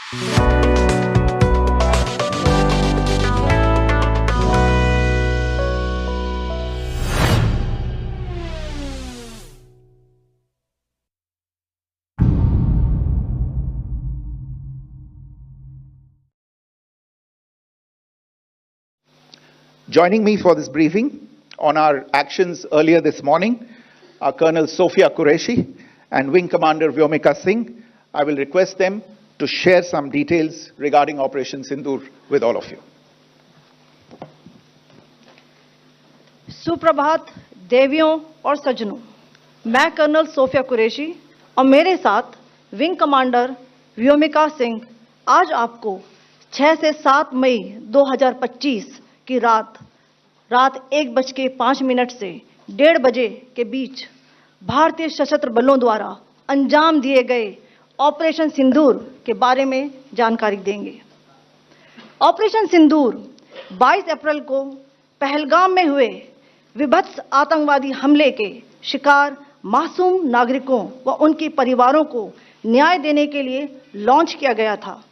Joining me for this briefing on our actions earlier this morning are Colonel Sophia Qureshi and Wing Commander Vyomika Singh. I will request them to share some details regarding Operation Sindoor with all of you. सुप्रभात देवियों और सज्जनों, मैं colonel Sophia Qureshi और मेरे साथ wing commander Vyomika Singh आज आपको 6 से 7 मई 2025 की रात 1:05 से 1:30 बजे के बीच भारतीय सशस्त्र बलों द्वारा अंजाम दिए गए ऑपरेशन सिंदूर के बारे में जानकारी देंगे। ऑपरेशन सिंदूर 22 अप्रैल को पहलगाम में हुए विभत्स आतंकवादी हमले के शिकार मासूम नागरिकों व उनके परिवारों को न्याय देने के लिए लॉन्च किया गया था।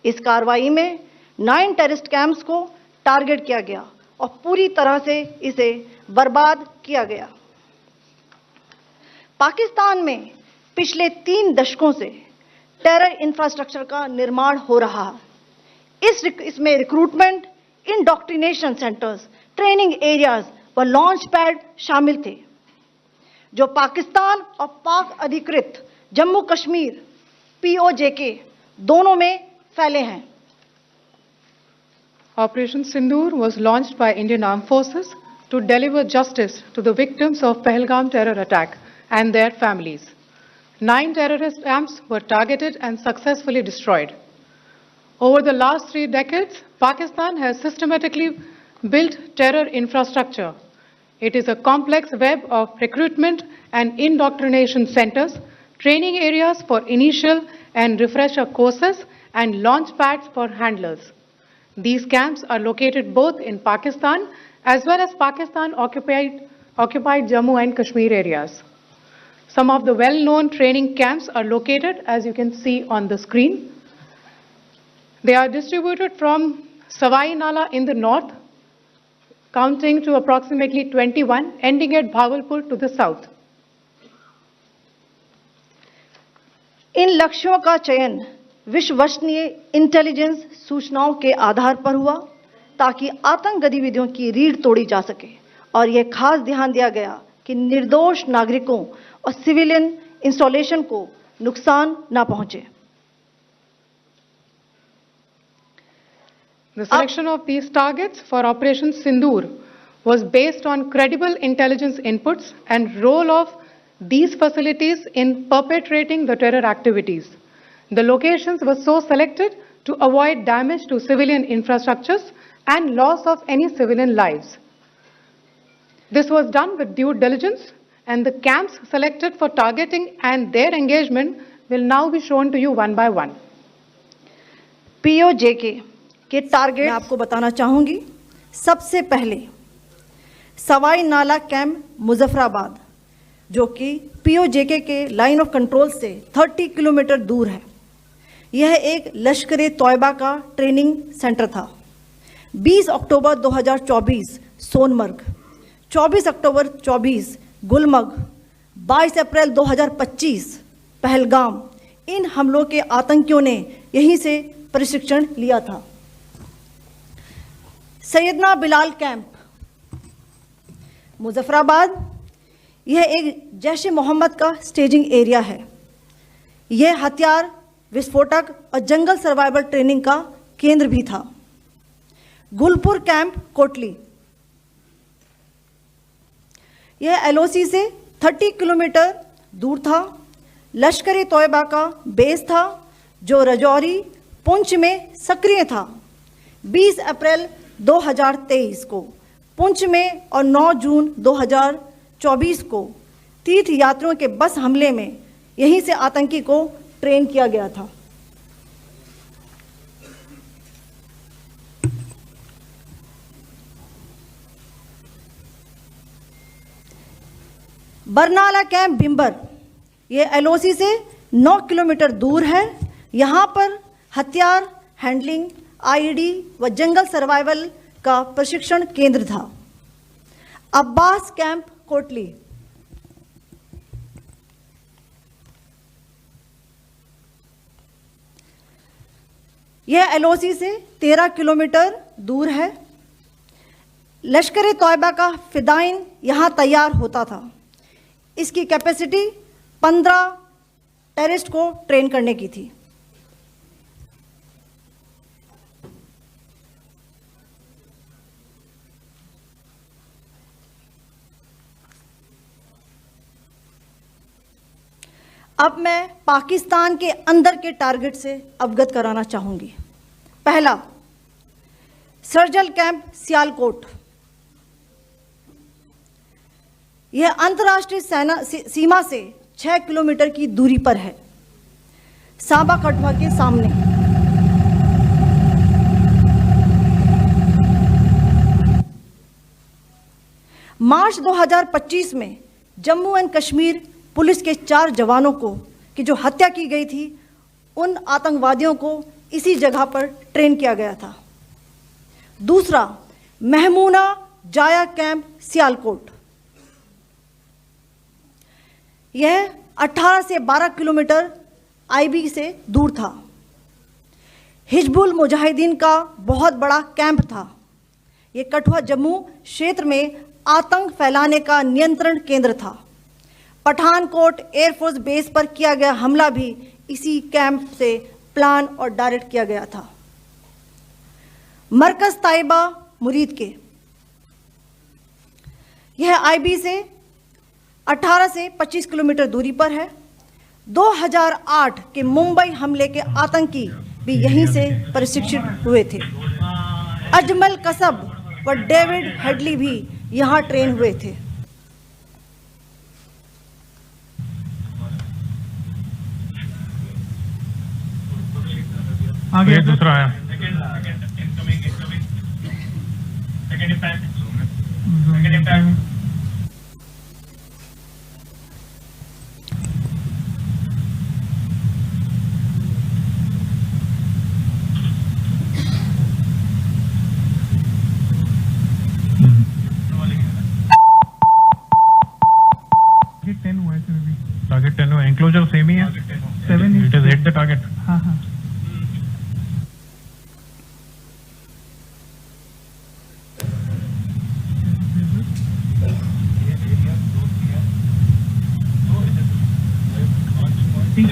इस कार्रवाई में 9 टेररिस्ट कैंप्स को टारगेट किया गया और पूरी तरह से इसे बर्बाद किया गया। पाकिस्तान में पिछले 3 दशकों से टेरर इंफ्रास्ट्रक्चर का निर्माण हो रहा है। इसमें recruitment, indoctrination centres, training areas व लॉन्च पैड शामिल थे, जो पाकिस्तान और पाक अधिकृत जम्मू कश्मीर POJK दोनों में फैले हैं। Operation Sindoor was launched by Indian Armed Forces to deliver justice to the victims of Pahalgam terror attack and their families. 9 terrorist camps were targeted and successfully destroyed. Over the last 3 decades, Pakistan has systematically built terror infrastructure. It is a complex web of recruitment and indoctrination centers, training areas for initial and refresher courses, and launch pads for handlers. These camps are located both in Pakistan as well as Pakistan-occupied Jammu and Kashmir areas. Some of the well-known training camps are located, as you can see on the screen. They are distributed from Savai Nala in the north, counting to approximately 21, ending at Bhagalpur to the south. इन लक्ष्यों का चयन विश्वसनीय intelligence सूचनाओं के आधार पर हुआ ताकि आतंक गतिविधियों की रीढ़ तोड़ी जा सके और यह खास ध्यान दिया गया कि निर्दोष नागरिकों और सिविलियन इंस्टॉलेशन को नुकसान न पहुंचे। The selection of these targets for Operation Sindoor was based on credible intelligence inputs and role of these facilities in perpetrating the terror activities. The locations were so selected to avoid damage to civilian infrastructures and loss of any civilian lives. This was done with due diligence, and the camps selected for targeting and their engagement will now be shown to you one by one. POJK के target मैं आपको बताना चाहूंगी। सबसे पहले सवाई नाला camp Muzaffarabad, जो कि POJK के लाइन ऑफ कंट्रोल से 30 किलोमीटर दूर है। यह एक लश्कर-ए-तौयबा का ट्रेनिंग सेंटर था। 20 अक्टूबर 2024 सोनमर्ग, 24 अक्टूबर 24 गुलमर्ग, 22 अप्रैल 2025 पहलगाम, इन हमलों के आतंकियों ने यहीं से प्रशिक्षण लिया था। सैयदना बिलाल कैंप मुजफ्फराबाद, यह एक जैश-ए-मोहम्मद का स्टेजिंग एरिया है। यह हथियार, विस्फोटक और जंगल सर्वाइवल ट्रेनिंग का केंद्र भी था। गुलपुर कैंप कोटली, यह LOC से 30 किलोमीटर दूर था। लश्कर-ए-तौयबा का बेस था जो रजौरी, पुंछ में सक्रिय था। 20 अप्रैल 2023 को पुंछ में और 9 जून 2024 को तीर्थ यात्रियों के बस हमले में यहीं से आतंकी को ट्रेन किया गया था। बरनाला कैंप भिंबर, ये LOC से 9 किलोमीटर दूर है। यहाँ पर हथियार हैंडलिंग, आईईडी व जंगल सर्वाइवल का प्रशिक्षण केंद्र था। अब्बास कैंप कोटली, यह एलओसी से 13 किलोमीटर दूर है। लश्कर तौयबा का फिदाइन यहाँ तैयार होता था। इसकी कैपेसिटी 15 टेररिस्ट को ट्रेन करने की थी। अब मैं पाकिस्तान के अंदर के टारगेट से अवगत कराना चाहूंगी। पहला, सर्जल कैंप सियालकोट। यह अंतर्राष्ट्रीय सीमा से 6 किलोमीटर की दूरी पर है, सांबा कठुआ के सामने। मार्च 2025 में जम्मू एंड कश्मीर पुलिस के 4 जवानों को की जो हत्या की गई थी, उन आतंकवादियों को इसी जगह पर ट्रेन किया गया था। दूसरा, महमूना जाया कैंप सियालकोट। यह 18 से 12 किलोमीटर आईबी से दूर था। हिजबुल मुजाहिदीन का बहुत बड़ा कैंप था। यह कठुआ जम्मू क्षेत्र में आतंक फैलाने का नियंत्रण केंद्र था। पठानकोट एयरफोर्स बेस पर किया गया हमला भी इसी कैंप से प्लान और डायरेक्ट किया गया था। मरकज ताइबा मुरीद के, यह आईबी से 18 से 25 किलोमीटर दूरी पर है। 2008 के मुंबई हमले के आतंकी भी यहीं से प्रशिक्षित हुए थे। अजमल कसब व डेविड हेडली भी यहां ट्रेन हुए थे। आगे दूसरा आया। टारगेट 10 हुआ, एंक्लोजर सेम ही है। 7 it is hit the target. हाँ हाँ।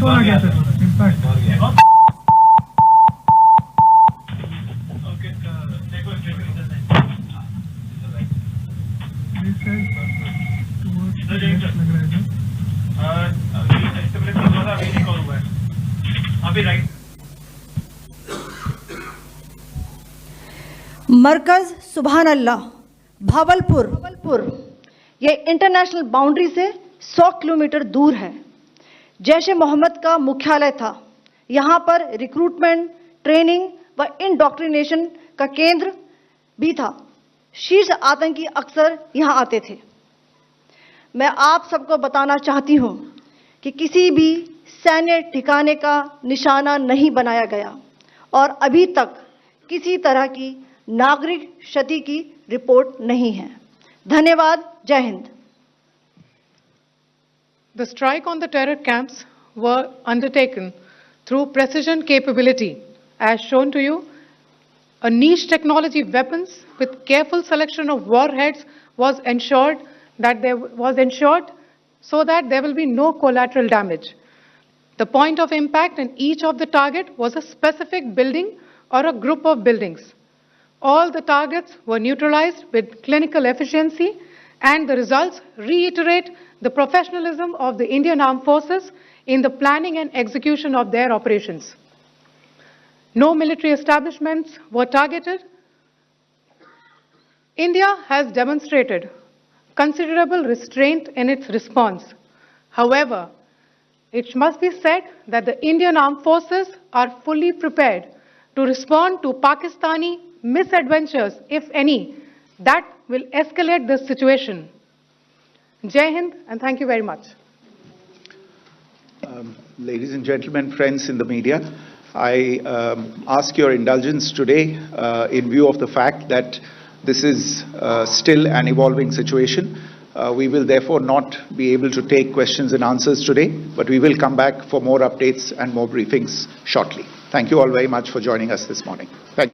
आ गया सर, इम्पैक्ट मरकज सुभान अल्लाह भावलपुर, यह इंटरनेशनल बाउंड्री से 100 किलोमीटर दूर है। जैश ए मोहम्मद का मुख्यालय था। यहाँ पर रिक्रूटमेंट, ट्रेनिंग व इंडॉक्ट्रिनेशन का केंद्र भी था। शीर्ष आतंकी अक्सर यहाँ आते थे। मैं आप सबको बताना चाहती हूँ कि किसी भी सैन्य ठिकाने का निशाना नहीं बनाया गया और अभी तक किसी तरह की नागरिक क्षति की रिपोर्ट नहीं है। धन्यवाद। जय Hind. The strike on the terror camps were undertaken through precision capability, as shown to you. A niche technology weapons with careful selection of warheads was ensured so that there will be no collateral damage. The point of impact in each of the target was a specific building or a group of buildings. All the targets were neutralized with clinical efficiency, and the results reiterate the professionalism of the Indian Armed Forces in the planning and execution of their operations. No military establishments were targeted. India has demonstrated considerable restraint in its response. However, it must be said that the Indian Armed Forces are fully prepared to respond to Pakistani misadventures, if any, that will escalate this situation. Jai Hind, and thank you very much. Ladies and gentlemen, friends in the media, I ask your indulgence today in view of the fact that this is still an evolving situation. We will therefore not be able to take questions and answers today, but we will come back for more updates and more briefings shortly. Thank you all very much for joining us this morning. Thank you.